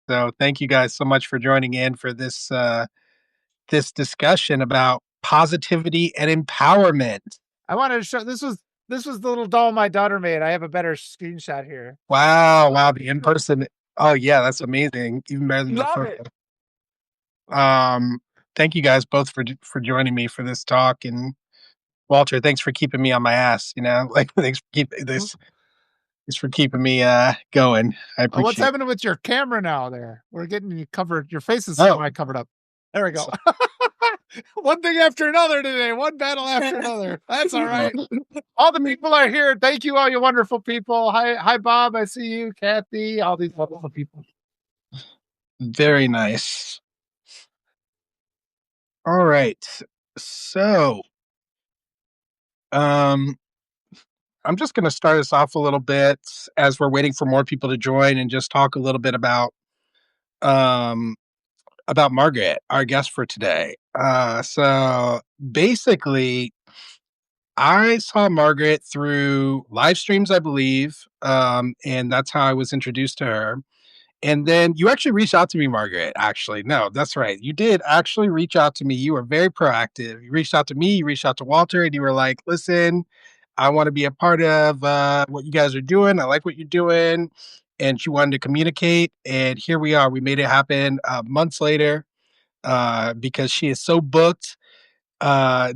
So thank you guys so much for joining in for this discussion about positivity and empowerment. I wanted to show this was the little doll my daughter made. I have a better screenshot here. Wow, wow, the in-person. Oh yeah, that's amazing. Even better than the Love photo. it. Um, Thank you guys both for joining me for this talk. And Walter, thanks for keeping me on my ass, like thanks for keeping this thanks for keeping me going. I Oh, what's appreciate it. happening with your camera now there? We're getting you covered. Your face is Oh, covered up. There we go. so- One thing after another today. One battle after another. That's all right. All the people are here. Thank you, all you wonderful people. Hi, Bob. I see you, Kathy. All these wonderful people. very nice. All right. So, um, I'm just going to start us off a little bit as we're waiting for more people to join and just talk a little bit um, about Margaret, our guest for today. So basically, I saw Margaret through live streams, I believe, and that's how I was introduced to her. And then you actually reached out to me, Margaret. Actually, no, that's right. You did actually reach out to me. You were very proactive. You reached out to me, you reached out to Walter, and you were like, listen, I want to be a part of what you guys are doing. I like what you're doing. And she wanted to communicate. And here we are. We made it happen months later because she is so booked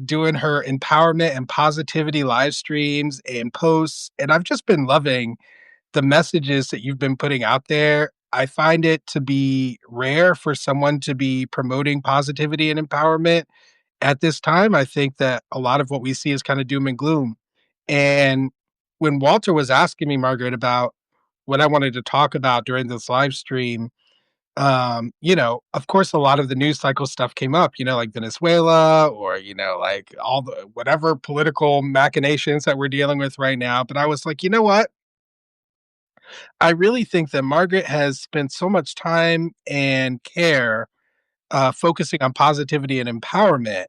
doing her empowerment and positivity live streams and posts. And I've just been loving the messages that you've been putting out there. I find it to be rare for someone to be promoting positivity and empowerment at this time. I think that a lot of what we see is kind of doom and gloom. And when Walter was asking me, Margaret, about what I wanted to talk about during this live stream, of course, a lot of the news cycle stuff came up, like Venezuela or, like all the whatever political machinations that we're dealing with right now. But I was like, you know what? I really think that Margaret has spent so much time and care focusing on positivity and empowerment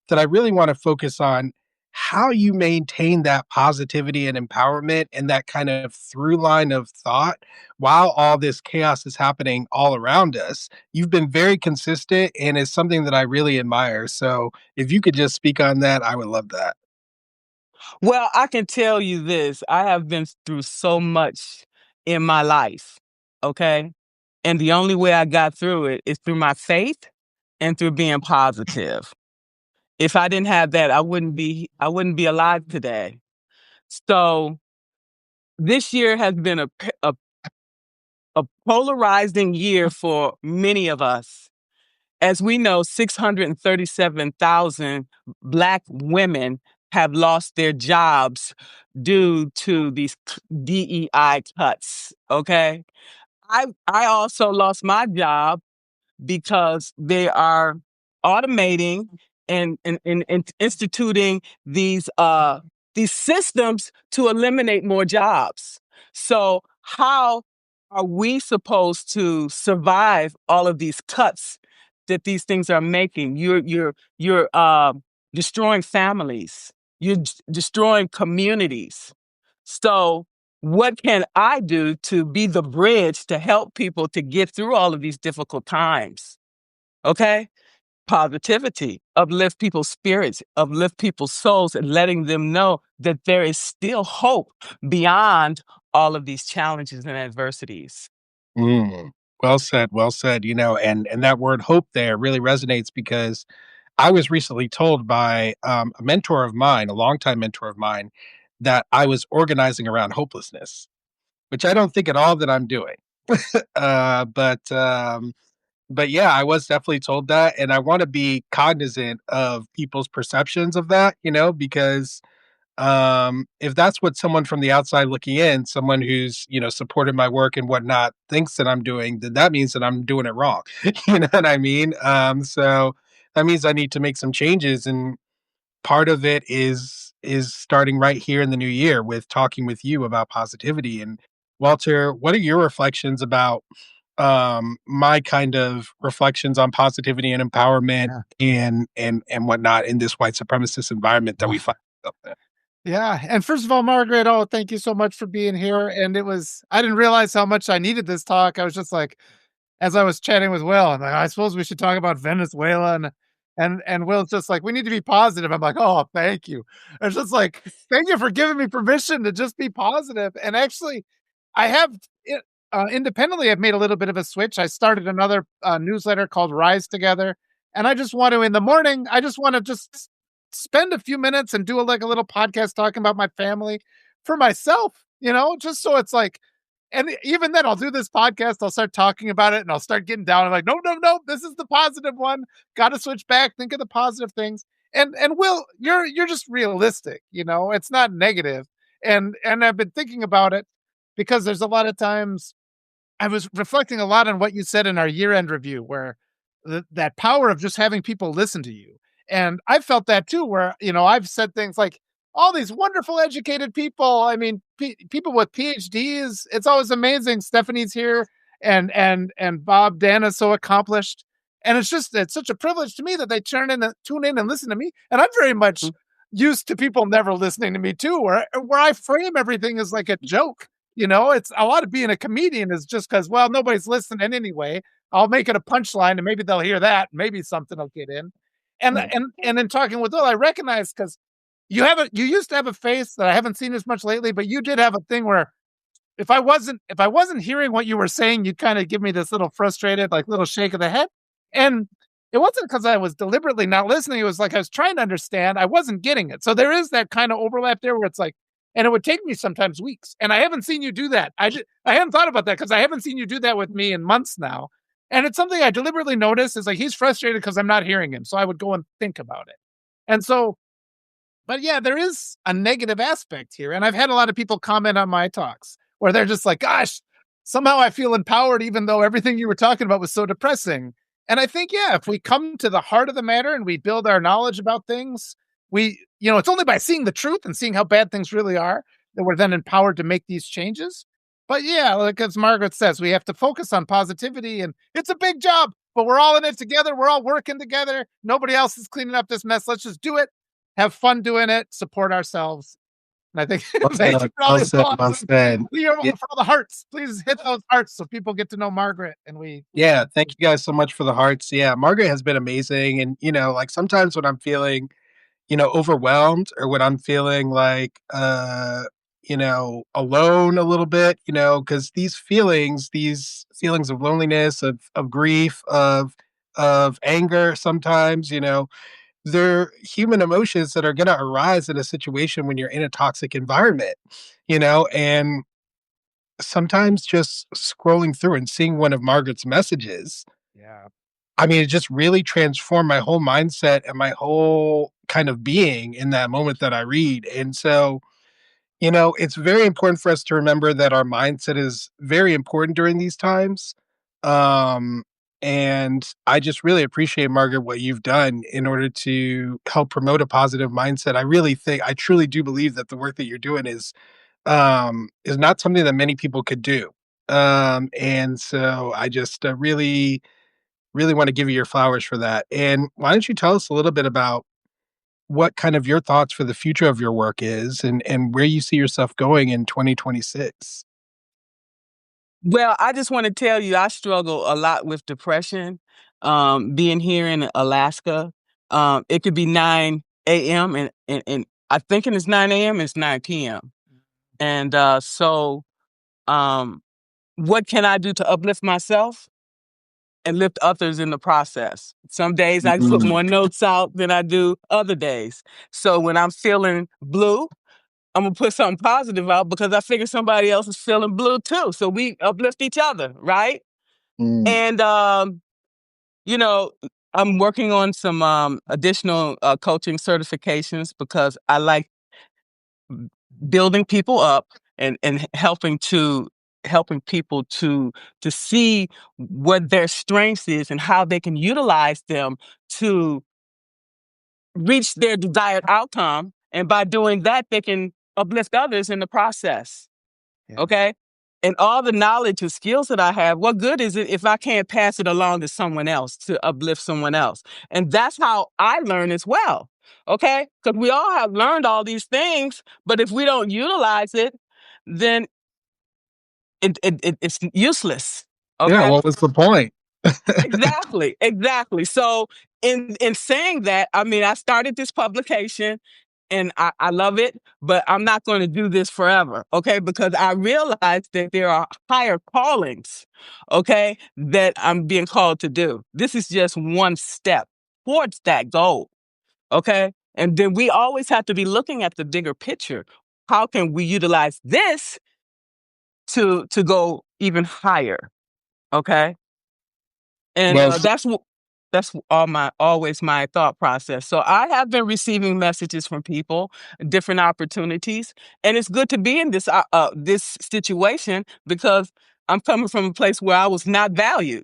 that I really want to focus on how you maintain that positivity and empowerment and that kind of through line of thought while all this chaos is happening all around us. You've been very consistent and it's something that I really admire. So if you could just speak on that, I would love that. Well, I can tell you this. I have been through so much in my life, okay? And the only way I got through it is through my faith and through being positive. If I didn't have that, I wouldn't be alive today. So, this year has been a polarizing year for many of us. As we know, 637,000 Black women have lost their jobs due to these DEI cuts. Okay. I also lost my job because they are automating and instituting these systems to eliminate more jobs. So how are we supposed to survive all of these cuts that these things are making? You're destroying families. You're destroying communities. So what can I do to be the bridge to help people to get through all of these difficult times? Okay? Positivity, uplift people's spirits, uplift people's souls, and letting them know that there is still hope beyond all of these challenges and adversities. Mm, well said, well said. And that word hope there really resonates because I was recently told by a mentor of mine, a longtime mentor of mine, that I was organizing around hopelessness, which I don't think at all that I'm doing. uh, but um, but yeah, I was definitely told that, and I want to be cognizant of people's perceptions of that, because if that's what someone from the outside looking in, someone who's supported my work and whatnot, thinks that I'm doing, then that means that I'm doing it wrong. You know what I mean? So that means I need to make some changes, and part of it is starting right here in the new year with talking with you about positivity. And Walter, what are your reflections about my kind of reflections on positivity and empowerment Yeah. and whatnot in this white supremacist environment that we find ourselves in? Yeah. And first of all, Margaret, oh, thank you so much for being here. And I didn't realize how much I needed this talk. I was just like, as I was chatting with Will, I'm like, I suppose we should talk about Venezuela, and Will's just like, we need to be positive. I'm like, oh, thank you. It's just like, thank you for giving me permission to just be positive. And actually, I have independently, I've made a little bit of a switch. I started another newsletter called Rise Together, and I just want to in the morning. I just want to just spend a few minutes and do like a little podcast talking about my family for myself. Just so it's like, and even then, I'll do this podcast. I'll start talking about it, and I'll start getting down. I'm like, no, no, no, this is the positive one. Got to switch back. Think of the positive things. And Will, you're just realistic. It's not negative. And I've been thinking about it because there's a lot of times I was reflecting a lot on what you said in our year-end review, where that power of just having people listen to you. And I felt that too, where, I've said things like, all these wonderful educated people. I mean, people with PhDs. It's always amazing. Stephanie's here, and Bob Dan is so accomplished. And it's such a privilege to me that they tune in and listen to me. And I'm very much used to people never listening to me too, where I frame everything as like a joke. It's a lot of being a comedian is just because, well, nobody's listening anyway. I'll make it a punchline and maybe they'll hear that. Maybe something will get in. And in talking with Will, I recognize, because you used to have a face that I haven't seen as much lately, but you did have a thing where if I wasn't hearing what you were saying, you'd kind of give me this little frustrated, like little shake of the head. And it wasn't because I was deliberately not listening. It was like I was trying to understand. I wasn't getting it. So there is that kind of overlap there where it's like, and it would take me sometimes weeks. And I haven't seen you do that. I hadn't thought about that because I haven't seen you do that with me in months now. And it's something I deliberately noticed is like, he's frustrated because I'm not hearing him. So I would go and think about it. And so, but yeah, there is a negative aspect here. And I've had a lot of people comment on my talks where they're just like, gosh, somehow I feel empowered, even though everything you were talking about was so depressing. And I think, yeah, if we come to the heart of the matter and we build our knowledge about things, it's only by seeing the truth and seeing how bad things really are that we're then empowered to make these changes. But yeah, like as Margaret says, we have to focus on positivity, and it's a big job, but we're all in it together. We're all working together. Nobody else is cleaning up this mess. Let's just do it. Have fun doing it. Support ourselves. And I think thank you for all these thoughts. For all the hearts. Please hit those hearts so people get to know Margaret. And thank you guys so much for the hearts. Yeah, Margaret has been amazing. And, like sometimes when I'm feeling, overwhelmed, or when I'm feeling like, alone a little bit, because these feelings of loneliness, of grief, of anger, sometimes, they're human emotions that are going to arise in a situation when you're in a toxic environment, and sometimes just scrolling through and seeing one of Margaret's messages. Yeah. I mean, it just really transformed my whole mindset and my whole kind of being in that moment that I read. And so, it's very important for us to remember that our mindset is very important during these times. Um, and I just really appreciate, Margaret, what you've done in order to help promote a positive mindset. I truly do believe that the work that you're doing is not something that many people could do. And so I just really, really want to give you your flowers for that. And why don't you tell us a little bit about what kind of your thoughts for the future of your work is, and where you see yourself going in 2026? Well, I just want to tell you, I struggle a lot with depression. Being here in Alaska, it could be 9 a.m. and I'm thinking it's 9 a.m. It's 9 p.m. And so, what can I do to uplift myself and lift others in the process? Some days I put more notes out than I do other days. So when I'm feeling blue, I'm going to put something positive out because I figure somebody else is feeling blue too. So we uplift each other, right? And, I'm working on some additional coaching certifications because I like building people up and helping people to see what their strengths is and how they can utilize them to reach their desired outcome. And by doing that, they can uplift others in the process. Yeah. Okay. And all the knowledge and skills that I have, what good is it if I can't pass it along to someone else to uplift someone else? And that's how I learn as well. Okay. Because we all have learned all these things, but if we don't utilize it, then it's useless. Yeah, Okay. what was the point? Exactly, exactly. So in saying that, I mean, I started this publication and I love it, but I'm not going to do this forever, okay? Because I realized that there are higher callings, okay, that I'm being called to do. This is just one step towards that goal, okay? And then we always have to be looking at the bigger picture. How can we utilize this to go even higher, okay? And Well, that's always my thought process. So I have been receiving messages from people, different opportunities, and it's good to be in this situation because I'm coming from a place where I was not valued,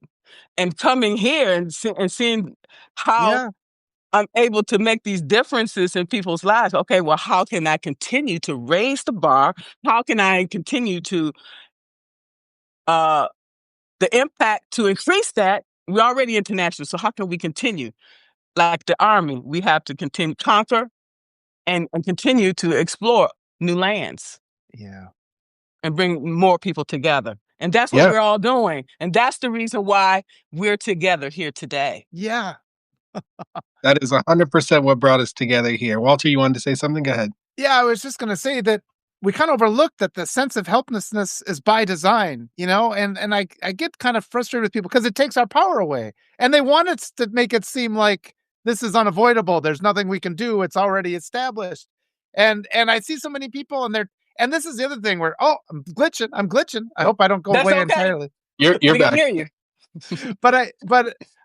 and coming here and seeing how Yeah. I'm able to make these differences in people's lives. Okay, well, how can I continue to raise the bar? How can I continue to uh the impact to increase that? We're already international, so how can we continue? Like the army, we have to continue conquer and continue to explore new lands Yeah. and bring more people together. And that's what yeah, we're all doing. And that's the reason why we're together here today. Yeah. that is 100% what brought us together here. Walter, you wanted to say something? Go ahead. Yeah, I was just gonna say that we kind of overlook that the sense of helplessness is by design, and I get kind of frustrated with people because it takes our power away. And they want us to make it seem like this is unavoidable. There's nothing we can do. It's already established. And I see so many people and this is the other thing where, oh, I'm glitching. I hope I don't go That's away okay. entirely. You're We can back. hear you. But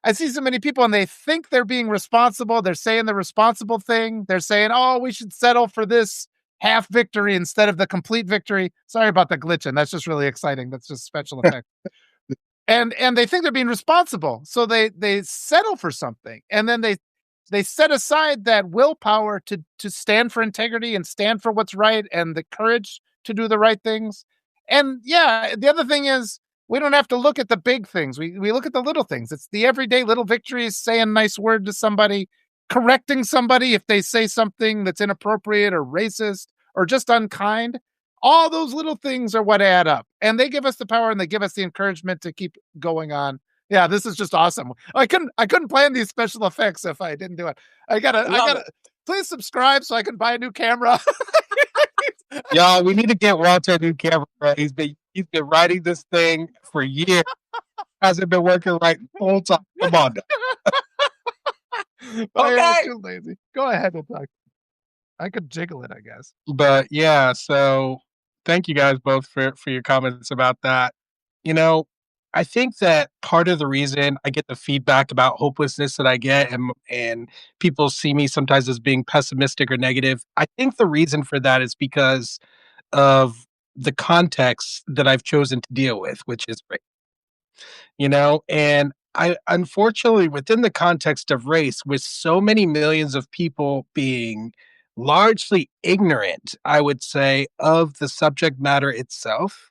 I see so many people and they think they're being responsible. They're saying the responsible thing. They're saying, "Oh, we should settle for this half victory instead of the complete victory." Sorry about the glitching. That's just really exciting. That's just special effect. And they think they're being responsible. So they settle for something. And then they set aside that willpower to stand for integrity and stand for what's right and the courage to do the right things. And yeah, the other thing is we don't have to look at the big things. We look at the little things. It's the everyday little victories, saying a nice word to somebody, correcting somebody if they say something that's inappropriate or racist or just unkind. All those little things are what add up. And they give us the power and they give us the encouragement to keep going on. Yeah, this is just awesome. I couldn't plan these special effects if I didn't do it. I Love gotta it. please subscribe so I can buy a new camera. Y'all, we need to get Walter a new camera. Right? He's been writing this thing for years. Hasn't been working right the whole time. Come on now. I am Okay. too lazy. Go ahead and talk. I could jiggle it, I guess. But yeah, so thank you guys both for your comments about that. You know, I think that part of the reason I get the feedback about hopelessness that I get and people see me sometimes as being pessimistic or negative, I think the reason for that is because of the context that I've chosen to deal with, which is race. And I unfortunately within the context of race, with so many millions of people being largely ignorant, I would say, of the subject matter itself,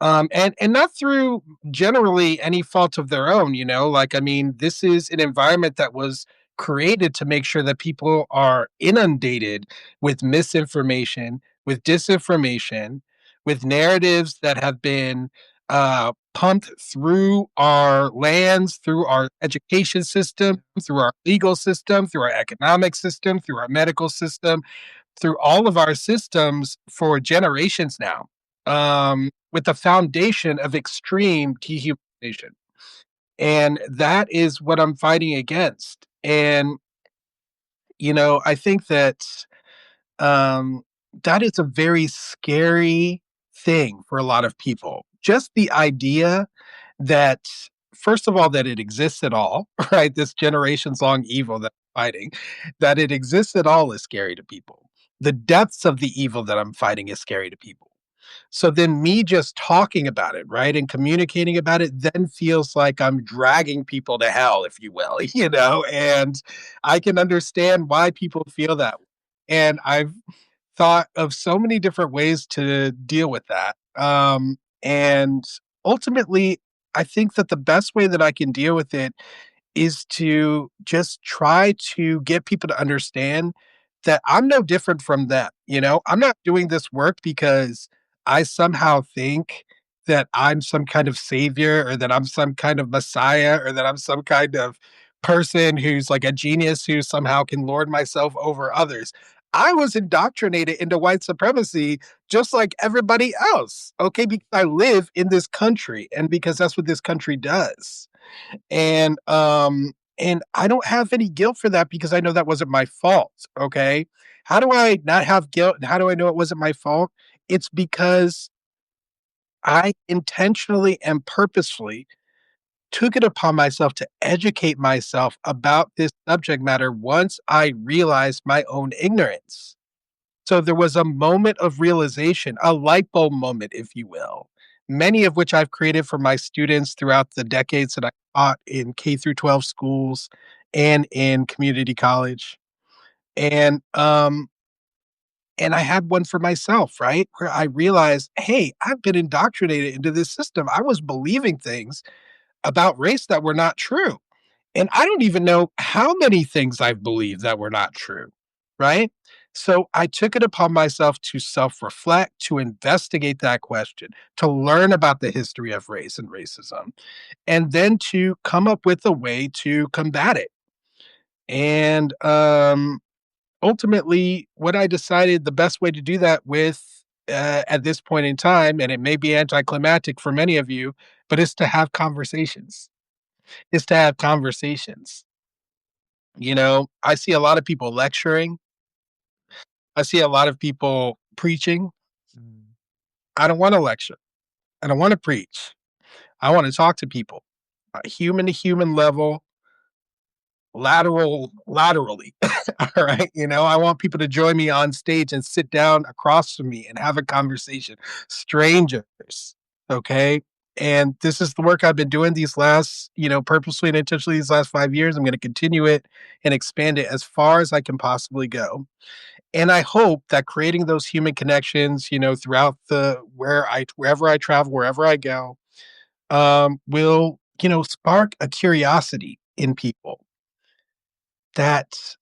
and not through generally any fault of their own, like, I mean, this is an environment that was created to make sure that people are inundated with misinformation, with disinformation, with narratives that have been pumped through our lands, through our education system, through our legal system, through our economic system, through our medical system, through all of our systems for generations now, with the foundation of extreme dehumanization. And that is what I'm fighting against. And, I think that um, that is a very scary thing for a lot of people. Just the idea that, first of all, that it exists at all, right? This generations long evil that I'm fighting, that it exists at all is scary to people. The depths of the evil that I'm fighting is scary to people. So then me just talking about it, right, and communicating about it then feels like I'm dragging people to hell, if you will, and I can understand why people feel that way. And I've thought of so many different ways to deal with that. And ultimately, I think that the best way that I can deal with it is to just try to get people to understand that I'm no different from them. I'm not doing this work because I somehow think that I'm some kind of savior or that I'm some kind of messiah or that I'm some kind of person who's like a genius who somehow can lord myself over others. I was indoctrinated into white supremacy just like everybody else, okay? Because I live in this country and because that's what this country does. And I don't have any guilt for that because I know that wasn't my fault, okay? How do I not have guilt and how do I know it wasn't my fault? It's because I intentionally and purposefully took it upon myself to educate myself about this subject matter once I realized my own ignorance. So there was a moment of realization, a light bulb moment, if you will, many of which I've created for my students throughout the decades that I taught in K through 12 schools and in community college. And and I had one for myself, right? Where I realized, hey, I've been indoctrinated into this system. I was believing things about race that were not true. And I don't even know how many things I've believed that were not true, right? So I took it upon myself to self reflect, to investigate that question, to learn about the history of race and racism, and then to come up with a way to combat it. And ultimately, what I decided the best way to do that with at this point in time, and it may be anticlimactic for many of you, but is to have conversations. Is to have conversations. You know, I see a lot of people lecturing. I see a lot of people preaching. Mm. I don't want to lecture. I don't want to preach. I want to talk to people, human to human level, laterally. All right. You know, I want people to join me on stage and sit down across from me and have a conversation. Strangers. Okay. And this is the work I've been doing these last, purposely and intentionally these last 5 years. I'm going to continue it and expand it as far as I can possibly go. And I hope that creating those human connections, throughout wherever I travel, wherever I go, will, spark a curiosity in people that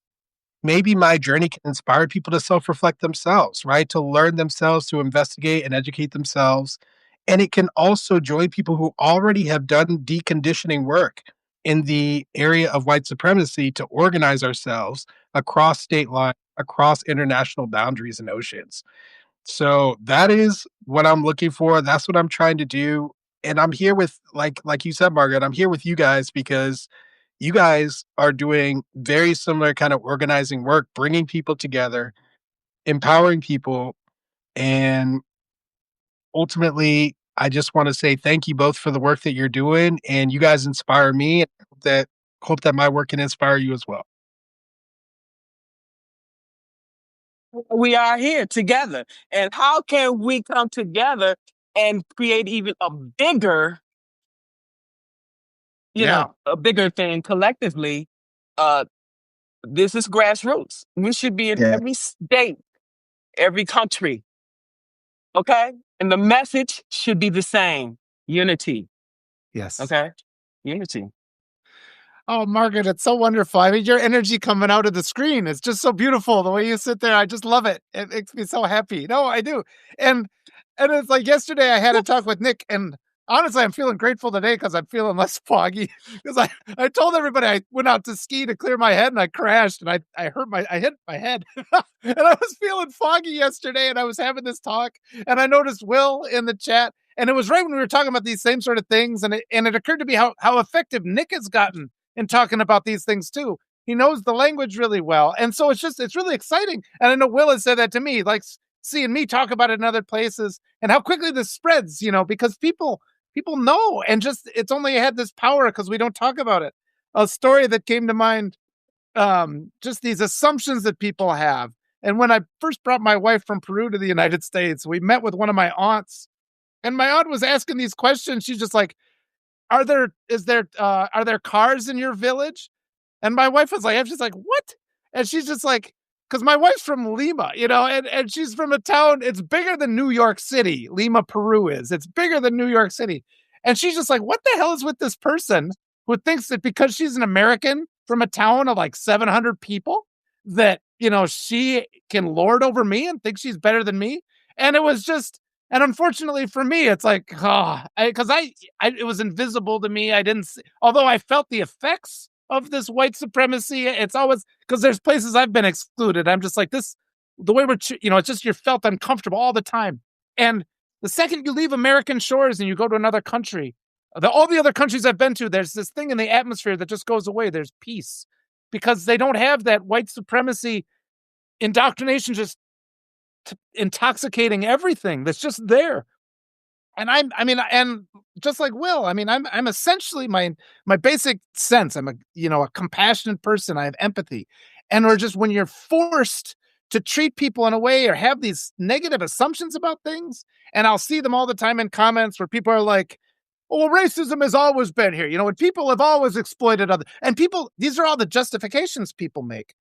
maybe my journey can inspire people to self-reflect themselves, right? To learn themselves, to investigate and educate themselves. And it can also join people who already have done deconditioning work in the area of white supremacy to organize ourselves across state lines, across international boundaries and oceans. So that is what I'm looking for. That's what I'm trying to do. And I'm here with like you said, Margaret, I'm here with you guys because you guys are doing very similar kind of organizing work, bringing people together, empowering people, and ultimately, I just want to say thank you both for the work that you're doing, and you guys inspire me, and hope that my work can inspire you as well. We are here together. And how can we come together and create even a bigger, Yeah. a bigger thing collectively? Uh, this is grassroots. We should be in Yeah. every state, every country. Okay. And the message should be the same: unity. Yes. Okay. Unity. Oh, Margaret, it's so wonderful. I mean, your energy coming out of the screen is just so beautiful. The way you sit there, I just love it. It makes me so happy. No, I do. And and it's like yesterday I had a talk with Nick, and honestly, I'm feeling grateful today because I'm feeling less foggy. Because I told everybody I went out to ski to clear my head and I crashed and I hit my head. And I was feeling foggy yesterday and I was having this talk and I noticed Will in the chat. And it was right when we were talking about these same sort of things. And it occurred to me how effective Nick has gotten in talking about these things too. He knows the language really well. And so it's really exciting. And I know Will has said that to me, like seeing me talk about it in other places and how quickly this spreads, because people know and just it's only had this power because we don't talk about it. A story that came to mind, just these assumptions that people have. And when I first brought my wife from Peru to the United States, we met with one of my aunts, and my aunt was asking these questions. She's just like, are there cars in your village? And my wife was like, she's like, what? And she's just like, because my wife's from Lima, and she's from a town, it's bigger than New York City. Lima, Peru is. It's bigger than New York City. And she's just like, what the hell is with this person who thinks that because she's an American from a town of like 700 people, that, she can lord over me and think she's better than me? And it was just, And unfortunately for me, it's like, because it was invisible to me. I didn't see, although I felt the effects of this white supremacy. It's always because there's places I've been excluded. I'm just like this, the way it's just you're felt uncomfortable all the time. And the second you leave American shores and you go to another country, all the other countries I've been to, there's this thing in the atmosphere that just goes away. There's peace because they don't have that white supremacy indoctrination just intoxicating everything that's just there. And and just like Will, I'm essentially my basic sense. I'm a compassionate person. I have empathy, and or just when you're forced to treat people in a way or have these negative assumptions about things, and I'll see them all the time in comments where people are like, "Oh, well, racism has always been here." When people have always exploited other, and people, these are all the justifications people make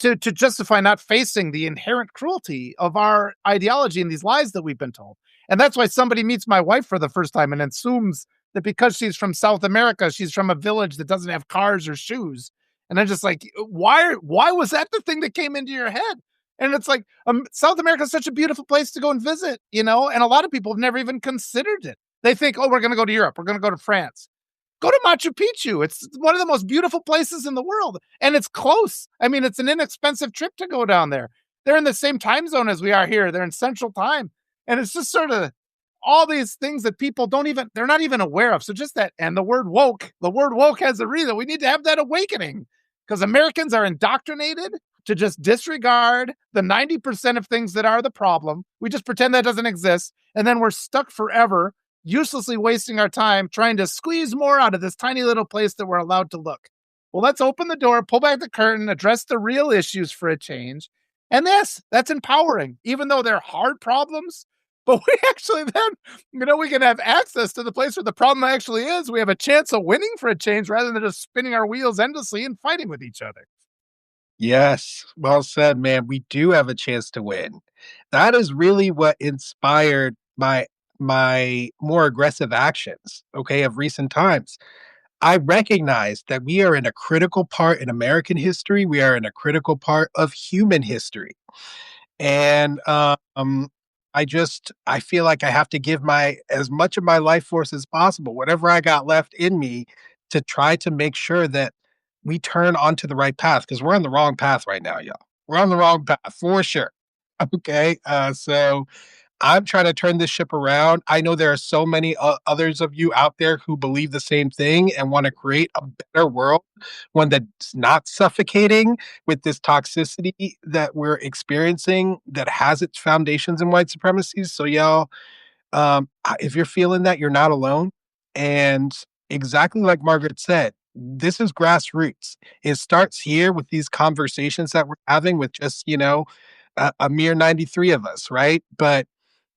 to justify not facing the inherent cruelty of our ideology and these lies that we've been told. And that's why somebody meets my wife for the first time and assumes that because she's from South America, she's from a village that doesn't have cars or shoes. And I'm just like, why was that the thing that came into your head? And it's like, South America is such a beautiful place to go and visit, and a lot of people have never even considered it. They think, oh, we're going to go to Europe. We're going to go to France. Go to Machu Picchu. It's one of the most beautiful places in the world. And it's close. It's an inexpensive trip to go down there. They're in the same time zone as we are here. They're in Central Time. And it's just sort of all these things that people they're not even aware of. So just that, and the word woke has a reason. We need to have that awakening because Americans are indoctrinated to just disregard the 90% of things that are the problem. We just pretend that doesn't exist. And then we're stuck forever uselessly wasting our time trying to squeeze more out of this tiny little place that we're allowed to look. Well, let's open the door, pull back the curtain, address the real issues for a change. And that's empowering, even though they're hard problems. But we actually then, we can have access to the place where the problem actually is. We have a chance of winning for a change rather than just spinning our wheels endlessly and fighting with each other. Yes, well said, man. We do have a chance to win. That is really what inspired my more aggressive actions, okay, of recent times. I recognize that we are in a critical part in American history. We are in a critical part of human history. And I feel like I have to give my as much of my life force as possible, whatever I got left in me, to try to make sure that we turn onto the right path because we're on the wrong path right now, y'all. We're on the wrong path for sure. Okay. So I'm trying to turn this ship around. I know there are so many others of you out there who believe the same thing and want to create a better world, one that's not suffocating with this toxicity that we're experiencing that has its foundations in white supremacy. So, y'all, if you're feeling that, you're not alone. And exactly like Margaret said, this is grassroots. It starts here with these conversations that we're having with just, a mere 93 of us, right? But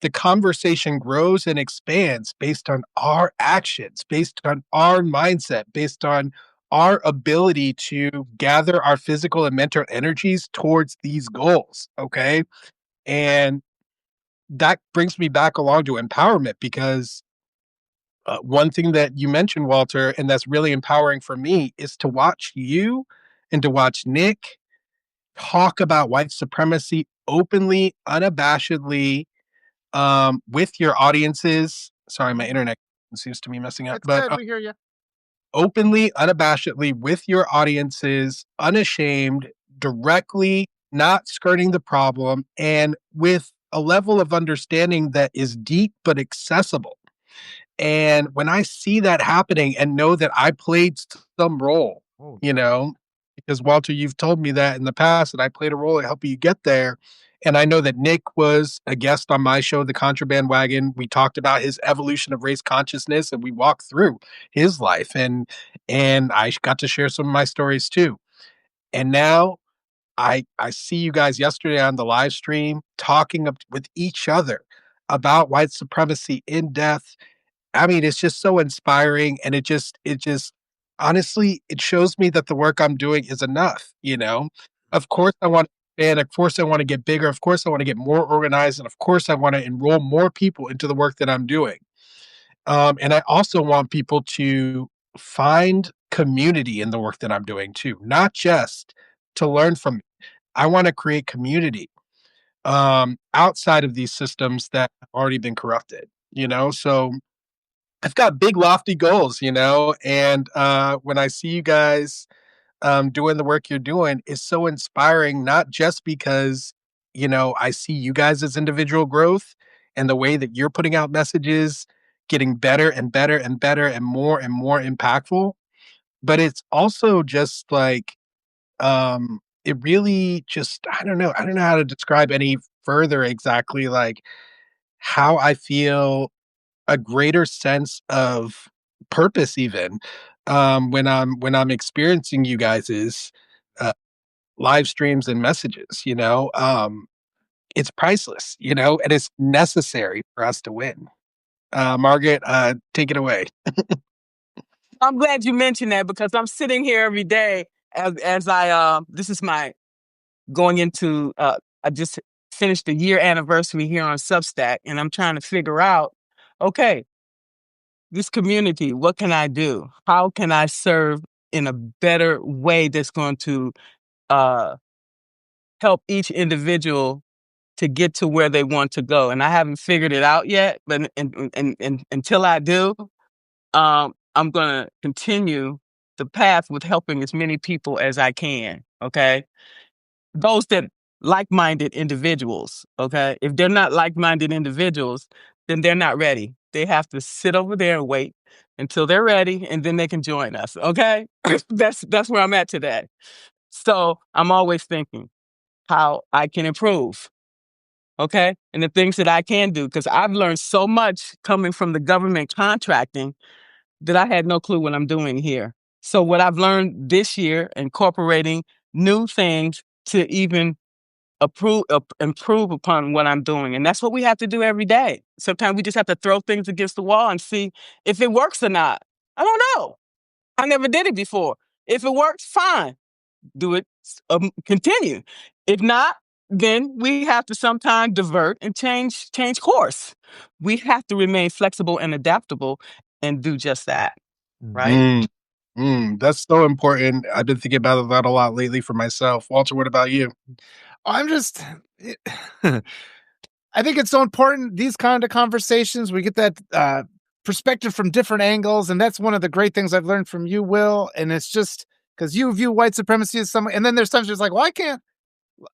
the conversation grows and expands based on our actions, based on our mindset, based on our ability to gather our physical and mental energies towards these goals. Okay. And that brings me back along to empowerment because one thing that you mentioned, Walter, and that's really empowering for me is to watch you and to watch Nick talk about white supremacy openly, unabashedly, with your audiences. Sorry, my internet seems to be messing up, It's but good. We hear you. openly, unabashedly with your audiences, unashamed, directly, not skirting the problem, and with a level of understanding that is deep but accessible. And when I see that happening and know that I played some role, Oh, because Walter, you've told me that in the past that I played a role in helping you get there. And I know that Nick was a guest on my show, The Contraband Wagon. We talked about his evolution of race consciousness and we walked through his life and I got to share some of my stories too. And now I see you guys yesterday on the live stream talking with each other about white supremacy in depth. I mean, it's just so inspiring and it just honestly, it shows me that the work I'm doing is enough. Of course I want to expand, of course I want to get bigger, of course I want to get more organized, and of course I want to enroll more people into the work that I'm doing. And I also want people to find community in the work that I'm doing too, not just to learn from me. I want to create community. outside of these systems that have already been corrupted, So I've got big, lofty goals, and when I see you guys doing the work you're doing is so inspiring, not just because, I see you guys as individual growth and the way that you're putting out messages getting better and better and better and more impactful, but it's also just like, it really just, I don't know. I don't know how to describe any further exactly like how I feel a greater sense of purpose even when I'm experiencing you guys's uh, live streams and messages, it's priceless, and it's necessary for us to win. Margaret, take it away. I'm glad you mentioned that because I'm sitting here every day as I this is my going into I just finished the year anniversary here on Substack, and I'm trying to figure out, okay, this community, what can I do? How can I serve in a better way that's going to uh, help each individual to get to where they want to go? And I haven't figured it out yet, but until I do, I'm going to continue the path with helping as many people as I can. Okay. Those that like-minded individuals. Okay. If they're not like-minded individuals, then they're not ready. They have to sit over there and wait until they're ready, and then they can join us. Okay. That's where I'm at today. So I'm always thinking how I can improve. Okay. And the things that I can do, because I've learned so much coming from the government contracting that I had no clue what I'm doing here. So what I've learned this year, incorporating new things to even improve upon what I'm doing. And that's what we have to do every day. Sometimes we just have to throw things against the wall and see if it works or not. I don't know. I never did it before. If it works, fine. Do it, continue. If not, then we have to sometimes divert and change course. We have to remain flexible and adaptable and do just that. Right? That's so important. I've been thinking about that a lot lately for myself. Walter, what about you? I'm just, I think it's so important. These kind of conversations, we get that perspective from different angles. And that's one of the great things I've learned from you, Will. And it's just because you view white supremacy as something. And then there's times it's like, well, I can't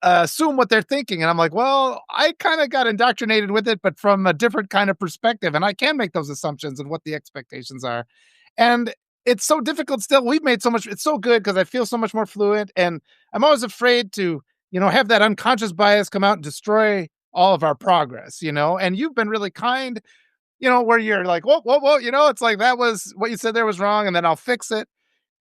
assume what they're thinking. And I'm like, well, I kind of got indoctrinated with it, but from a different kind of perspective. And I can make those assumptions and what the expectations are. And it's so difficult still. We've made so much. It's so good because I feel so much more fluent. And I'm always afraid to, have that unconscious bias come out and destroy all of our progress, and you've been really kind, where you're like, whoa, whoa, whoa, it's like, that was what you said there was wrong. And then I'll fix it.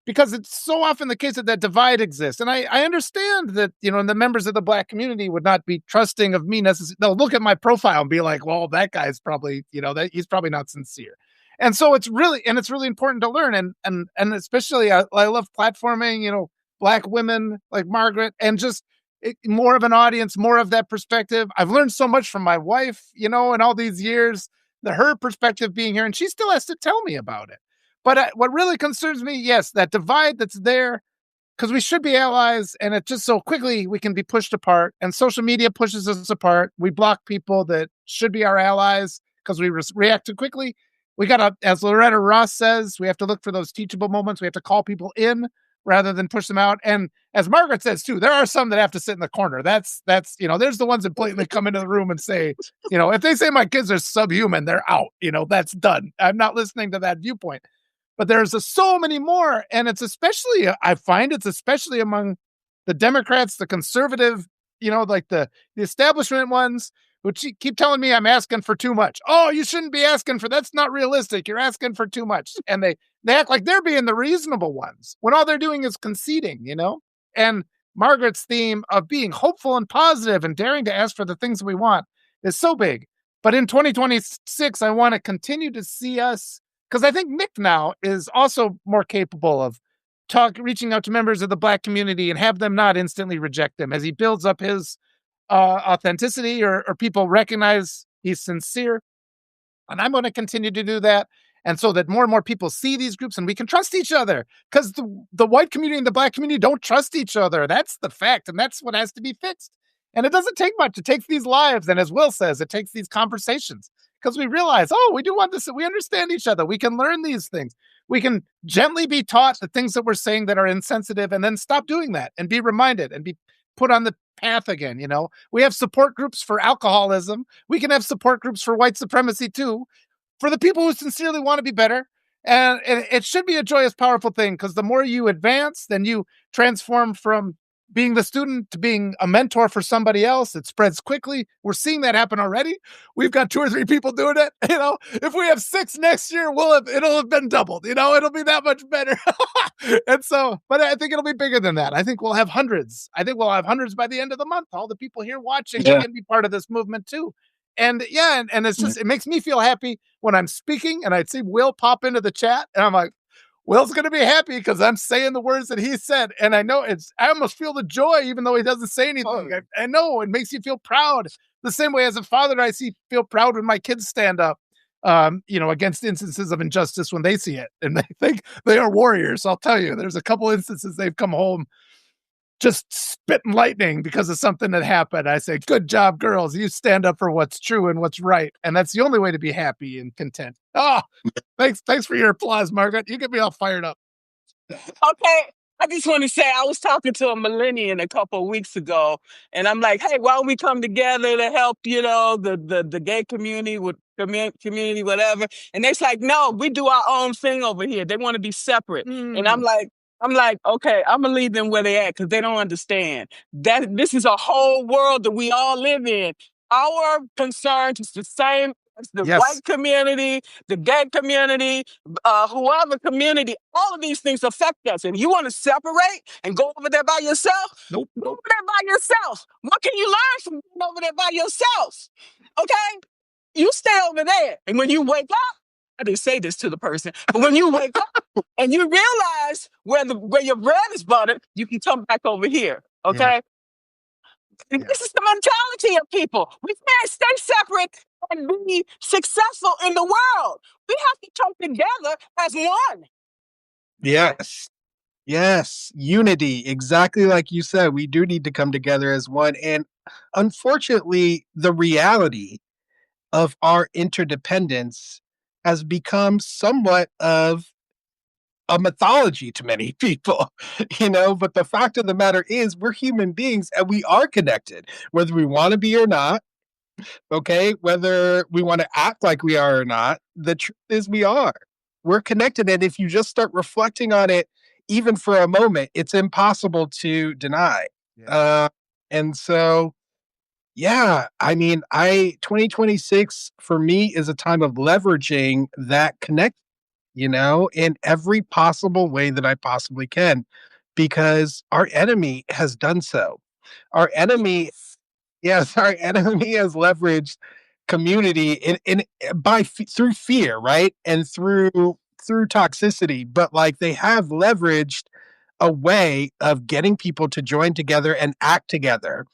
Because it's so often the case that divide exists. And I understand that, the members of the Black community would not be trusting of me necessarily. They'll look at my profile and be like, well, that guy's probably, that he's probably not sincere. And so it's really important to learn. And especially I love platforming, Black women like Margaret, and just more of an audience, more of that perspective. I've learned so much from my wife, in all these years, her perspective being here, and she still has to tell me about it. But what really concerns me, yes, that divide that's there, because we should be allies, and it just so quickly we can be pushed apart. And social media pushes us apart. We block people that should be our allies because we react too quickly. We got to, as Loretta Ross says, we have to look for those teachable moments. We have to call people in rather than push them out. And as Margaret says too, there are some that have to sit in the corner. That's there's the ones that blatantly come into the room and say, if they say my kids are subhuman, they're out. That's done. I'm not listening to that viewpoint. But there's so many more. And it's especially, I find it's especially among the Democrats, the conservative, like the establishment ones who keep telling me I'm asking for too much. Oh, you shouldn't be asking for, that's not realistic. You're asking for too much. And they act like they're being the reasonable ones when all they're doing is conceding, And Margaret's theme of being hopeful and positive and daring to ask for the things we want is so big. But in 2026, I want to continue to see us, because I think Nick now is also more capable of reaching out to members of the Black community and have them not instantly reject him as he builds up his authenticity or people recognize he's sincere. And I'm going to continue to do that. And so that more and more people see these groups and we can trust each other, because the white community and the Black community don't trust each other. That's the fact. And that's what has to be fixed. And it doesn't take much. It takes these lives. And as Will says, it takes these conversations because we realize, oh, we do want this. We understand each other. We can learn these things. We can gently be taught the things that we're saying that are insensitive and then stop doing that and be reminded and be put on the path again. We have support groups for alcoholism. We can have support groups for white supremacy too, for the people who sincerely want to be better. And it should be a joyous, powerful thing because the more you advance, then you transform from being the student to being a mentor for somebody else. It spreads quickly. We're seeing that happen already. We've got 2 or 3 people doing it. If we have 6 next year, it'll have been doubled. It'll be that much better. And so, but I think it'll be bigger than that. I think we'll have hundreds. I think we'll have hundreds by the end of the month. All the people here watching can be part of this movement too. And yeah, and it's just, it makes me feel happy when I'm speaking and I see Will pop into the chat and I'm like, Will's going to be happy because I'm saying the words that he said. And I know I almost feel the joy, even though he doesn't say anything. I know it makes you feel proud the same way as a father I feel proud when my kids stand up, against instances of injustice when they see it and they think they are warriors. I'll tell you, there's a couple instances they've come home just spitting lightning because of something that happened. I say, good job, girls. You stand up for what's true and what's right. And that's the only way to be happy and content. Oh, thanks for your applause, Margaret. You get me all fired up. Okay. I just want to say I was talking to a millennial a couple of weeks ago, and I'm like, hey, why don't we come together to help, the gay community with community, whatever. And they're like, no, we do our own thing over here. They want to be separate. And I'm like, okay, I'm gonna leave them where they at because they don't understand that this is a whole world that we all live in. Our concerns is the same as the white community, the gay community, whoever community. All of these things affect us. And you want to separate and go over there by yourself? Nope. Go over there by yourself. What can you learn from being over there by yourself? Okay, you stay over there, and when you wake up. I didn't say this to the person, but when you wake up and you realize where your bread is buttered, you can come back over here. Okay. Yeah. This is the mentality of people. We can't stay separate and be successful in the world. We have to come together as one. Yes. Unity. Exactly like you said, we do need to come together as one. And unfortunately, the reality of our interdependence has become somewhat of a mythology to many people, but the fact of the matter is we're human beings and we are connected, whether we want to be or not. Okay. Whether we want to act like we are or not, the truth is we're connected. And if you just start reflecting on it, even for a moment, it's impossible to deny. And so, yeah, 2026 for me is a time of leveraging that connect, in every possible way that I possibly can, because our enemy has done so. Our enemy has leveraged community through fear, right? And through toxicity, but like they have leveraged a way of getting people to join together and act together.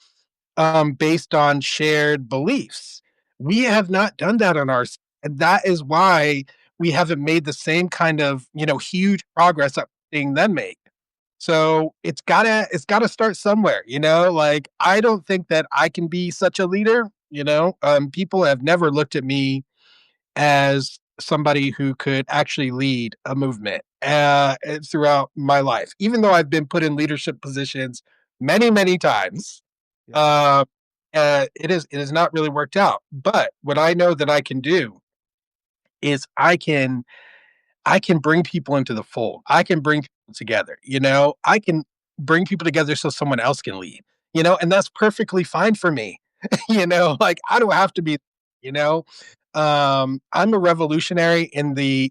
Based on shared beliefs. We have not done that on our side. And that is why we haven't made the same kind of, huge progress that we're seeing them make. So it's gotta start somewhere, like I don't think that I can be such a leader, people have never looked at me as somebody who could actually lead a movement throughout my life, even though I've been put in leadership positions many, many times. It has not really worked out. But what I know that I can do is I can bring people into the fold. I can bring people together. I can bring people together so someone else can lead. And that's perfectly fine for me. Like I don't have to be. I'm a revolutionary in the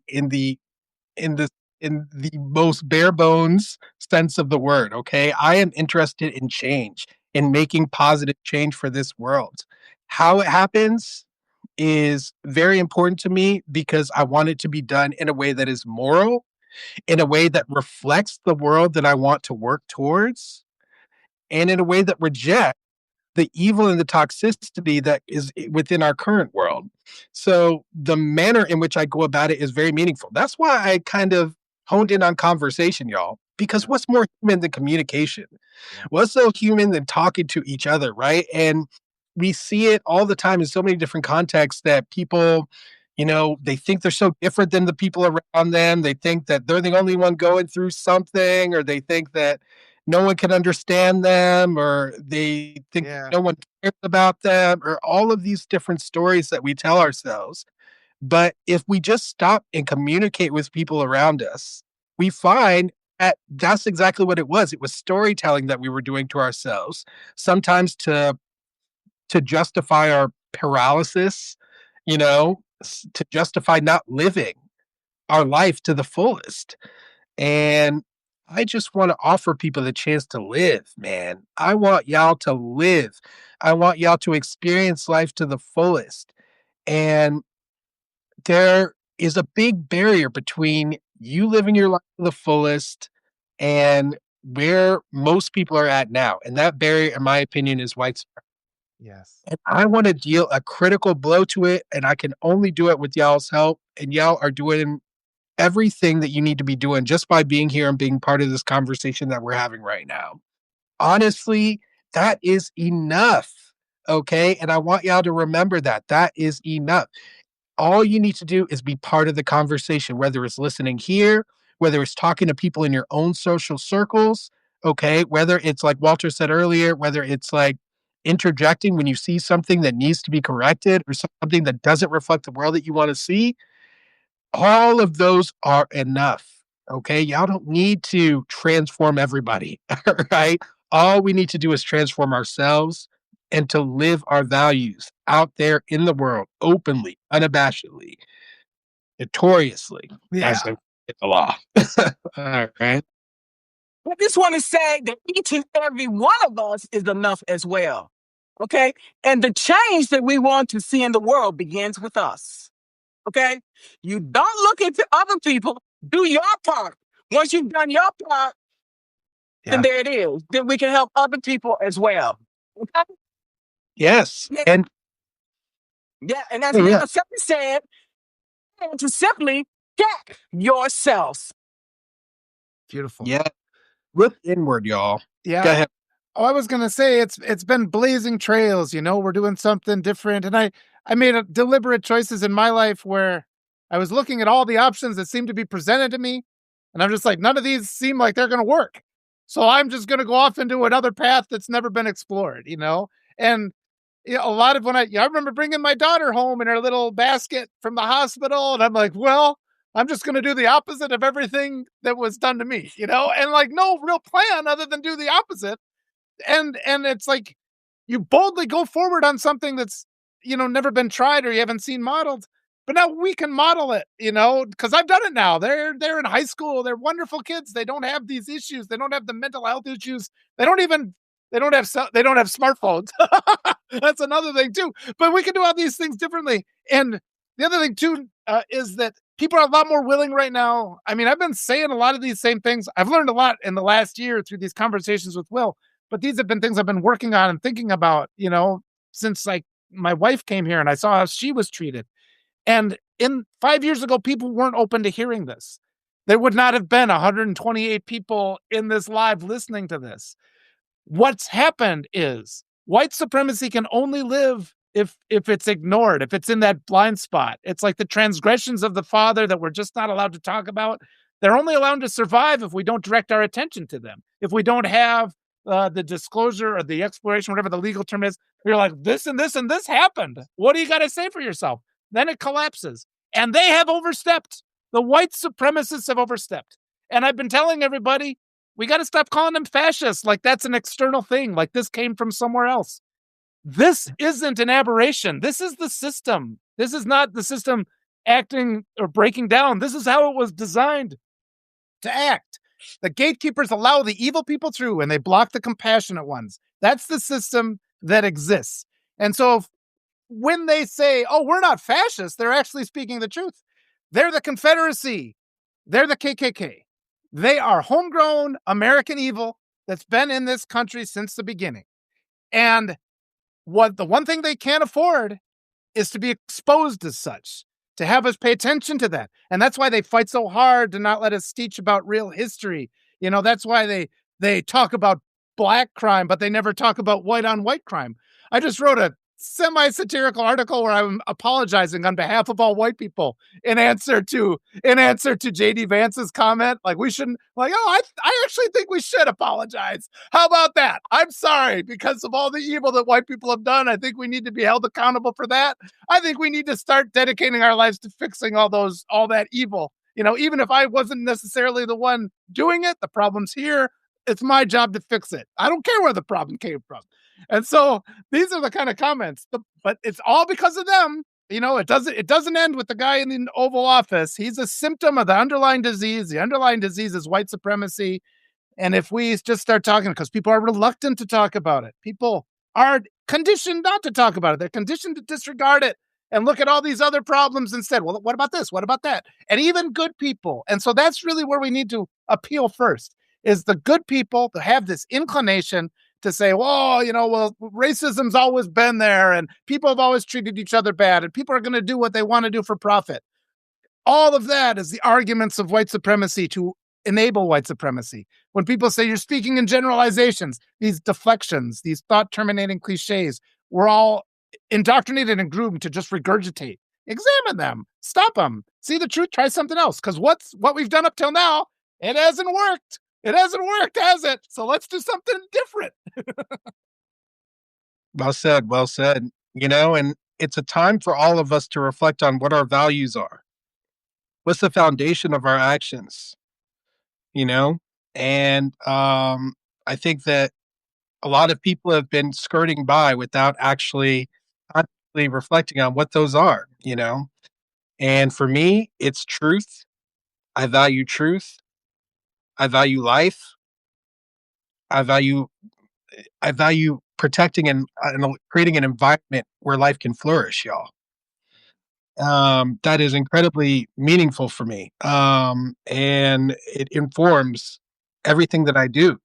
most bare bones sense of the word. Okay, I am interested in change, in making positive change for this world. How it happens is very important to me because I want it to be done in a way that is moral, in a way that reflects the world that I want to work towards, and in a way that rejects the evil and the toxicity that is within our current world. So the manner in which I go about it is very meaningful. That's why I kind of honed in on conversation, y'all. because what's more human than communication? Yeah. What's so human than talking to each other, right? And we see it all the time in so many different contexts that people, they think they're so different than the people around them. They think that they're the only one going through something, or they think that no one can understand them, or they think Yeah. no one cares about them, or all of these different stories that we tell ourselves. But if we just stop and communicate with people around us, we find that that's exactly what it was. It was storytelling that we were doing to ourselves, sometimes to justify our paralysis, to justify not living our life to the fullest. And I just want to offer people the chance to live, man. I want y'all to live. I want y'all to experience life to the fullest. And there is a big barrier between you living your life to the fullest and where most people are at now. And that barrier, in my opinion, is white supremacy. Yes. And I want to deal a critical blow to it. And I can only do it with y'all's help. And y'all are doing everything that you need to be doing just by being here and being part of this conversation that we're having right now. Honestly, that is enough. Okay. And I want y'all to remember that that is enough. All you need to do is be part of the conversation, whether it's listening here, whether it's talking to people in your own social circles, okay? Whether it's like Walter said earlier, whether it's like interjecting when you see something that needs to be corrected or something that doesn't reflect the world that you want to see, all of those are enough, okay? Y'all don't need to transform everybody, right? All we need to do is transform ourselves and to live our values out there in the world openly, unabashedly, notoriously, Yeah. as in the law. All right. I just want to say that each and every one of us is enough as well. Okay? And the change that we want to see in the world begins with us. Okay? You don't look at the other people, do your part. Once you've done your part, then Yeah. there it is. Then we can help other people as well. Okay? Yes. Yeah, And and as yeah, Mr. Simply said, to simply check yourself. Beautiful. yeah. Look inward, y'all. Go Yeah. ahead. Oh, I was gonna say it's been blazing trails, we're doing something different. And I made a deliberate choices in my life where I was looking at all the options that seemed to be presented to me, and I'm just like, none of these seem like they're gonna work. So I'm just gonna go off into another path that's never been explored. And a lot of I remember bringing my daughter home in her little basket from the hospital, and I'm like, well, I'm just gonna do the opposite of everything that was done to me, and like no real plan other than do the opposite. And it's like you boldly go forward on something that's never been tried or you haven't seen modeled, but now we can model it, because I've done it now. They're in high school, they're wonderful kids, they don't have these issues, they don't have the mental health issues, they don't have smartphones. That's another thing too, but we can do all these things differently. And the other thing too is that people are a lot more willing right now. I mean, I've been saying a lot of these same things. I've learned a lot in the last year through these conversations with Will, but these have been things I've been working on and thinking about, since like my wife came here and I saw how she was treated. And 5 years ago, people weren't open to hearing this. There would not have been 128 people in this live listening to this. What's happened is white supremacy can only live if it's ignored, if it's in that blind spot. It's like the transgressions of the father that we're just not allowed to talk about. They're only allowed to survive if we don't direct our attention to them. If we don't have the disclosure or the exploration, whatever the legal term is, you're like, this and this and this happened. What do you got to say for yourself? Then it collapses. And they have overstepped. The white supremacists have overstepped. And I've been telling everybody, we got to stop calling them fascists. Like that's an external thing. Like this came from somewhere else. This isn't an aberration. This is the system. This is not the system acting or breaking down. This is how it was designed to act. The gatekeepers allow the evil people through and they block the compassionate ones. That's the system that exists. And so when they say, oh, we're not fascists, they're actually speaking the truth. They're the Confederacy. They're the KKK. They are homegrown American evil that's been in this country since the beginning. And the one thing they can't afford is to be exposed as such, to have us pay attention to that. And that's why they fight so hard to not let us teach about real history. That's why they talk about black crime, but they never talk about white on white crime. I just wrote a semi-satirical article where I'm apologizing on behalf of all white people in answer to JD Vance's comment. Like, we shouldn't, like, oh, I actually think we should apologize. How about that? I'm sorry because of all the evil that white people have done. I think we need to be held accountable for that. I think we need to start dedicating our lives to fixing all that evil. Even if I wasn't necessarily the one doing it, the problem's here. It's my job to fix it. I don't care where the problem came from. And so these are the kind of comments, but it's all because of them. It doesn't end with the guy in the Oval Office. He's a symptom of the underlying disease. The underlying disease is white supremacy. And if we just start talking, because people are reluctant to talk about it, people are conditioned not to talk about it. They're conditioned to disregard it and look at all these other problems instead. Well, what about this? What about that? And even good people. And so that's really where we need to appeal first, is the good people that have this inclination to say, well, racism's always been there and people have always treated each other bad and people are going to do what they want to do for profit. All of that is the arguments of white supremacy to enable white supremacy. When people say you're speaking in generalizations, these deflections, these thought-terminating cliches, we're all indoctrinated and groomed to just regurgitate. Examine them. Stop them. See the truth. Try something else. Because what we've done up till now, it hasn't worked. It hasn't worked, has it? So let's do something different. Well said. Well said. And it's a time for all of us to reflect on what our values are. What's the foundation of our actions? And I think that a lot of people have been skirting by without actually reflecting on what those are. And for me, it's truth. I value truth. I value life. I value protecting and creating an environment where life can flourish, y'all. That is incredibly meaningful for me. And it informs everything that I do.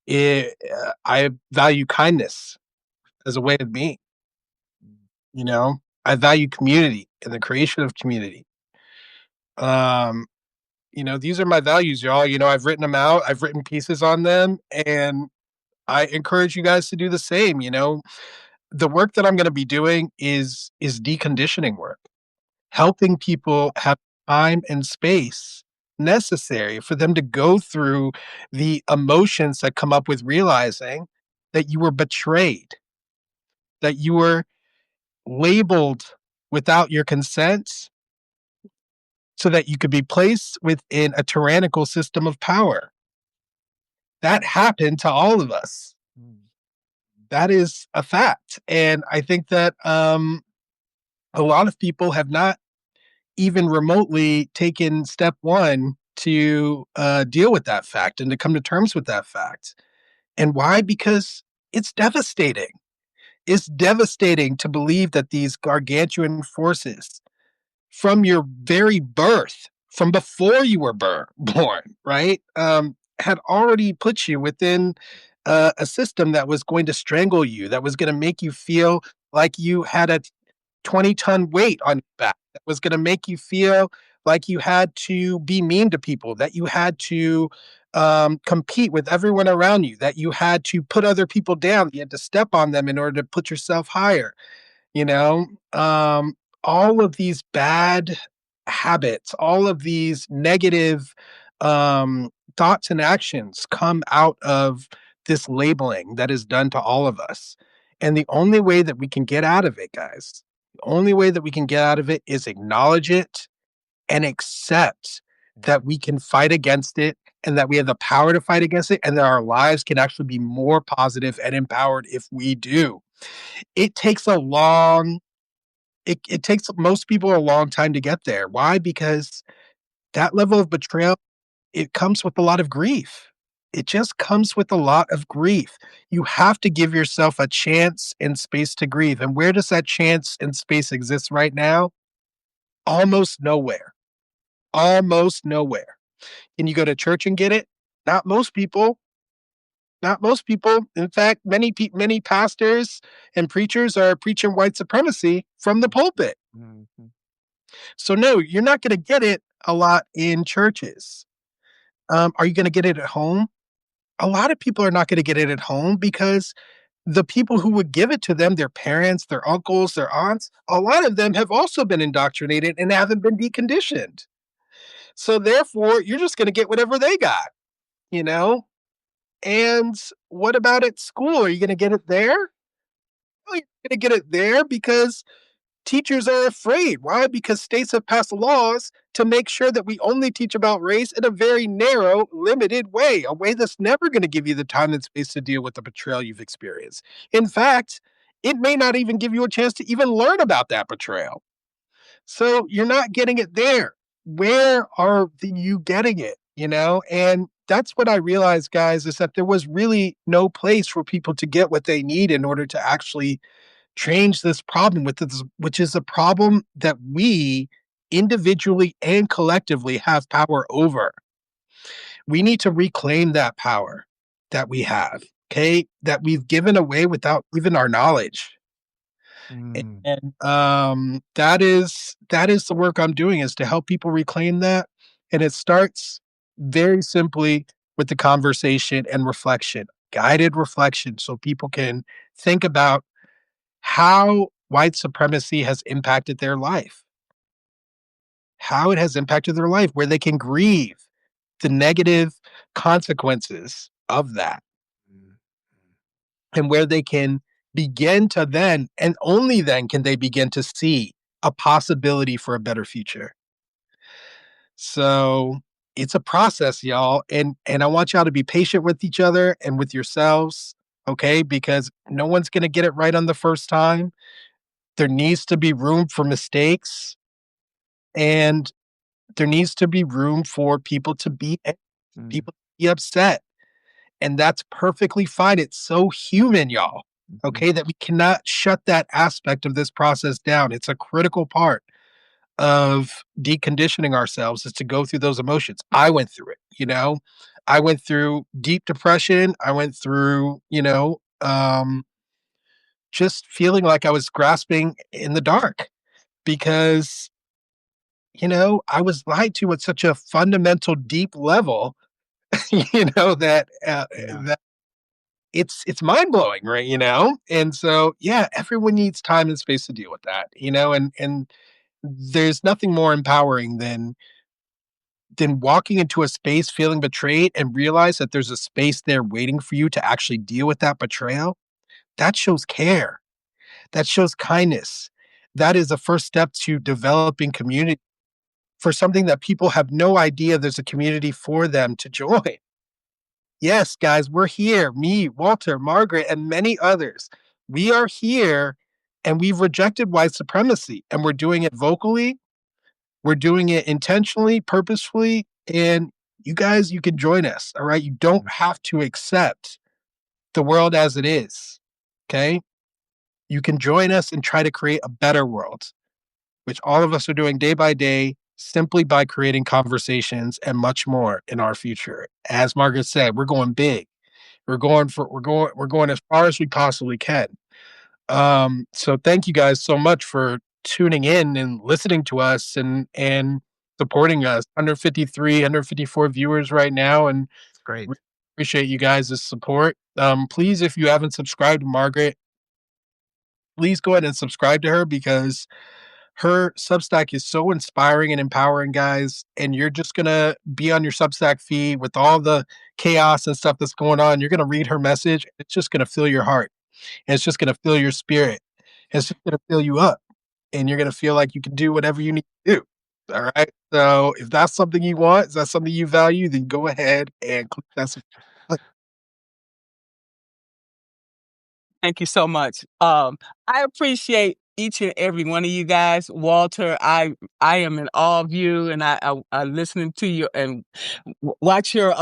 I value kindness as a way of being. I value community and the creation of community. These are my values, y'all. I've written them out. I've written pieces on them, and I encourage you guys to do the same. The work that I'm going to be doing is deconditioning work, helping people have time and space necessary for them to go through the emotions that come up with realizing that you were betrayed, that you were labeled without your consent so that you could be placed within a tyrannical system of power. That happened to all of us. That is a fact. And I think that a lot of people have not even remotely taken step one to deal with that fact and to come to terms with that fact. And why? Because it's devastating. It's devastating to believe that these gargantuan forces from your very birth, from before you were born, right, had already put you within a system that was going to strangle you, that was going to make you feel like you had a 20-ton weight on your back, that was going to make you feel like you had to be mean to people, that you had to compete with everyone around you, that you had to put other people down, you had to step on them in order to put yourself higher. All of these bad habits, all of these negative thoughts and actions come out of this labeling that is done to all of us. And the only way that we can get out of it, guys, the only way that we can get out of it is acknowledge it and accept that we can fight against it and that we have the power to fight against it and that our lives can actually be more positive and empowered if we do. It takes it takes most people a long time to get there. Why? Because that level of betrayal, it comes with a lot of grief. It just comes with a lot of grief. You have to give yourself a chance and space to grieve. And where does that chance and space exist right now? Almost nowhere. Almost nowhere. Can you go to church and get it? Not most people. Not most people. In fact, many pastors and preachers are preaching white supremacy from the pulpit. Mm-hmm. So no, you're not going to get it a lot in churches. Are you going to get it at home? A lot of people are not going to get it at home because the people who would give it to them, their parents, their uncles, their aunts, a lot of them have also been indoctrinated and haven't been deconditioned. So therefore, you're just going to get whatever they got, you know? And what about at school? Are you going to get it there? Well, you're going to get it there because teachers are afraid. Why? Because states have passed laws to make sure that we only teach about race in a very narrow, limited way, a way that's never going to give you the time and space to deal with the betrayal you've experienced. In fact, it may not even give you a chance to even learn about that betrayal. So you're not getting it there. Where are you getting it? And that's what I realized, guys, is that there was really no place for people to get what they need in order to actually change this problem with this, which is a problem that we individually and collectively have power over. We need to reclaim that power that we have, okay, that we've given away without even our knowledge. And that is the work I'm doing, is to help people reclaim that. And it starts very simply with the conversation and reflection, guided reflection, so people can think about how white supremacy has impacted their life, how it has impacted their life, where they can grieve the negative consequences of that, and where they can begin to then, and only then can they begin to see a possibility for a better future. So it's a process, y'all. And I want y'all to be patient with each other and with yourselves, okay? Because no one's going to get it right on the first time. There needs to be room for mistakes, and there needs to be room for people to be upset. And that's perfectly fine. It's so human, y'all. Okay, that we cannot shut that aspect of this process down. It's a critical part of deconditioning ourselves, is to go through those emotions. I went through it. I went through deep depression. I went through, just feeling like I was grasping in the dark because, I was lied to at such a fundamental, deep level, that that it's mind blowing, right? And so, yeah, everyone needs time and space to deal with that, and there's nothing more empowering than walking into a space feeling betrayed and realize that there's a space there waiting for you to actually deal with that betrayal. That shows care. That shows kindness. That is the first step to developing community for something that people have no idea there's a community for them to join. Yes, guys, we're here. Me, Walter, Margaret, and many others. We are here, and we've rejected white supremacy, and we're doing it vocally. We're doing it intentionally, purposefully, and you guys, you can join us. All right. You don't have to accept the world as it is. Okay. You can join us and try to create a better world, which all of us are doing day by day, simply by creating conversations and much more in our future. As Margaret said, we're going big. We're going as far as we possibly can. So thank you guys so much for tuning in and listening to us and supporting us. 153, 154 viewers right now, and Great. we appreciate you guys' support. Please, if you haven't subscribed to Margaret, please go ahead and subscribe to her, because her Substack is so inspiring and empowering, guys. And you're just gonna be on your Substack feed with all the chaos and stuff that's going on. You're gonna read her message. It's just gonna fill your heart. And it's just gonna fill your spirit. It's just gonna fill you up. And you're gonna feel like you can do whatever you need to do. All right. So if that's something you want, is that something you value, then go ahead and click that subscribe. Thank you so much. I appreciate each and every one of you guys. Walter, I am in awe of you, and I listening to you and watch your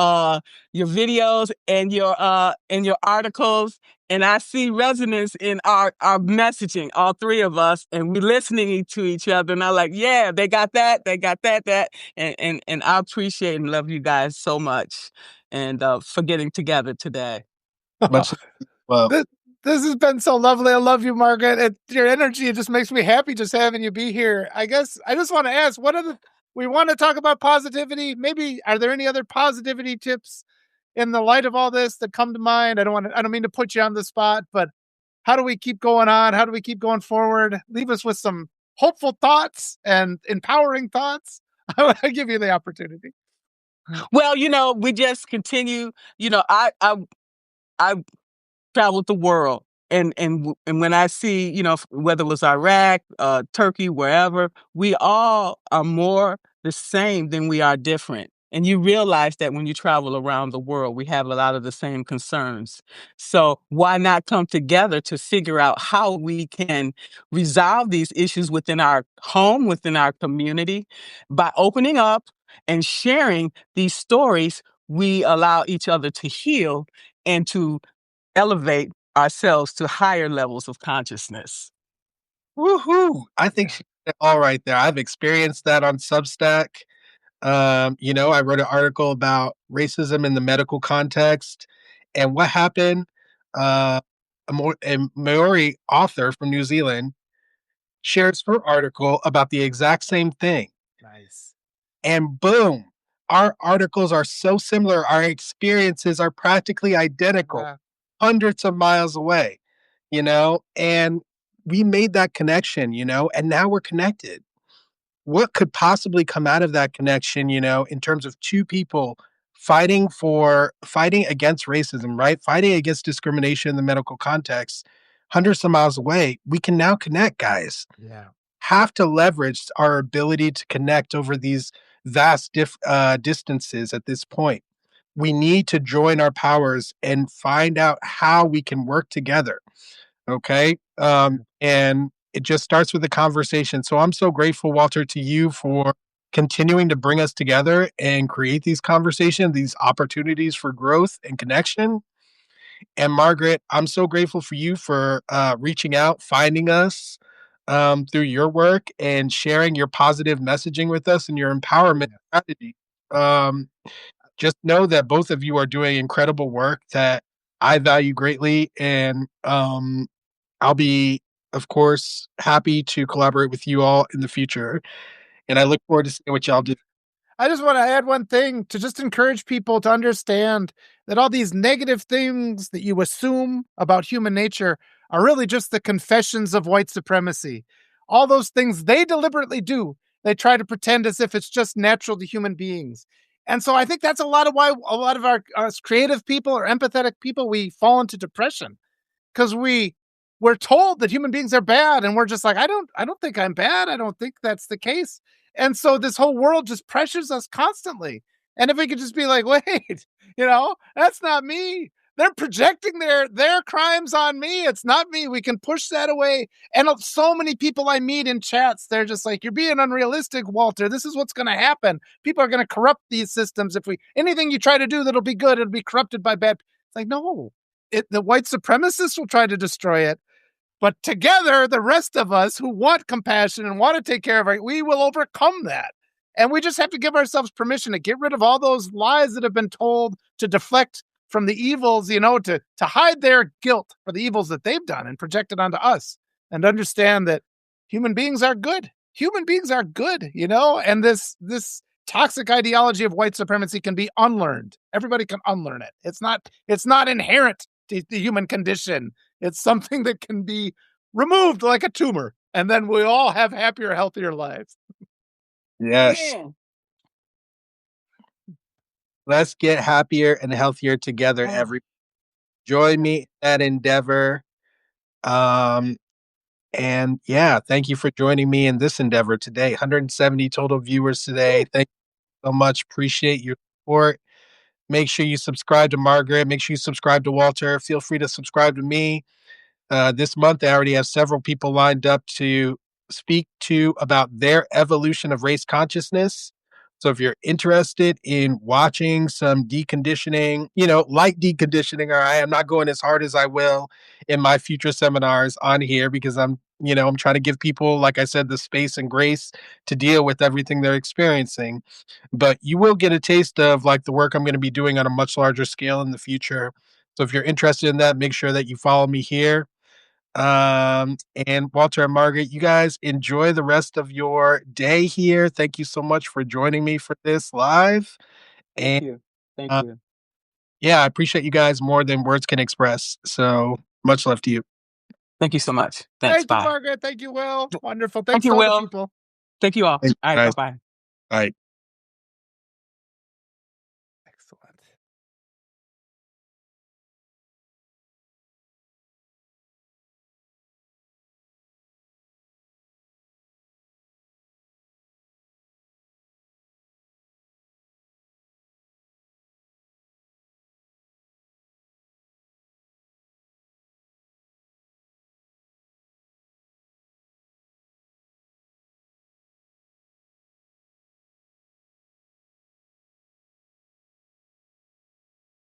videos and your articles, and I see resonance in our messaging, all three of us, and we listening to each other, and I'm like, yeah, they got that, and I appreciate and love you guys so much, and for getting together today. Much love. This has been so lovely. I love you, Margaret. Your energy, it just makes me happy just having you be here. I guess I just want to ask, what are the we want to talk about positivity. Maybe are there any other positivity tips in the light of all this that come to mind? I don't mean to put you on the spot, but how do we keep going on? How do we keep going forward? Leave us with some hopeful thoughts and empowering thoughts. I give you the opportunity. Well, we just continue. I traveled the world, and when I see, whether it was Iraq, Turkey, wherever, we all are more the same than we are different. And you realize that when you travel around the world, we have a lot of the same concerns. So why not come together to figure out how we can resolve these issues within our home, within our community, by opening up and sharing these stories? We allow each other to heal and to elevate ourselves to higher levels of consciousness. Woohoo! I think Yeah. she did it all right there. I've experienced that on Substack. I wrote an article about racism in the medical context and what happened. Uh, a Maori author from New Zealand shares her article about the exact same thing. Nice. And boom, our articles are so similar. Our experiences are practically identical, Yeah. hundreds of miles away, and we made that connection, and now we're connected. What could possibly come out of that connection, in terms of two people fighting against racism, right? Fighting against discrimination in the medical context, hundreds of miles away. We can now connect, guys. Yeah. Have to leverage our ability to connect over these vast distances at this point. We need to join our powers and find out how we can work together. Okay. And it just starts with a conversation. So I'm so grateful, Walter, to you for continuing to bring us together and create these conversations, these opportunities for growth and connection. And Margaret, I'm so grateful for you for reaching out, finding us through your work and sharing your positive messaging with us and your empowerment strategy. Um, just know that both of you are doing incredible work that I value greatly. And I'll be, of course, happy to collaborate with you all in the future. And I look forward to seeing what y'all do. I just want to add one thing to just encourage people to understand that all these negative things that you assume about human nature are really just the confessions of white supremacy. All those things they deliberately do, they try to pretend as if it's just natural to human beings. And so I think that's a lot of why a lot of our us creative people or empathetic people, we fall into depression because we're told that human beings are bad and we're just like I don't think I'm bad. I don't think that's the case. And so this whole world just pressures us constantly. And if we could just be like, wait, that's not me. They're projecting their crimes on me. It's not me. We can push that away. And so many people I meet in chats, they're just like, you're being unrealistic, Walter. This is what's going to happen. People are going to corrupt these systems. If anything you try to do that'll be good, it'll be corrupted by bad. It's like, no, the white supremacists will try to destroy it. But together, the rest of us who want compassion and want to take care of it, we will overcome that. And we just have to give ourselves permission to get rid of all those lies that have been told to deflect from the evils, to hide their guilt for the evils that they've done and project it onto us and understand that human beings are good. Human beings are good, and this toxic ideology of white supremacy can be unlearned. Everybody can unlearn it. It's not inherent to the human condition. It's something that can be removed like a tumor, and then we all have happier, healthier lives. Yes. Yeah. Let's get happier and healthier together, every join me in that endeavor. Um, and yeah, thank you for joining me in this endeavor today. 170 total viewers today. Thank you so much. Appreciate your support. Make sure you subscribe to Margaret. Make sure you subscribe to Walter. Feel free to subscribe to me. This month, I already have several people lined up to speak to about their evolution of race consciousness. So if you're interested in watching some deconditioning, light deconditioning, all right, I'm not going as hard as I will in my future seminars on here because I'm trying to give people, like I said, the space and grace to deal with everything they're experiencing. But you will get a taste of like the work I'm going to be doing on a much larger scale in the future. So if you're interested in that, make sure that you follow me here. And Walter and Margaret, you guys enjoy the rest of your day here. Thank you so much for joining me for this live. Thank And you. Thank uh, you. yeah, I appreciate you guys more than words can express. So much love to you. Thank you so much. Thanks. Thank you, Bye. Margaret. Thank you, Will. Wonderful. Thank Thanks you, to all the Will. people. Thank you all. Thanks, All right. guys. Bye-bye. Bye.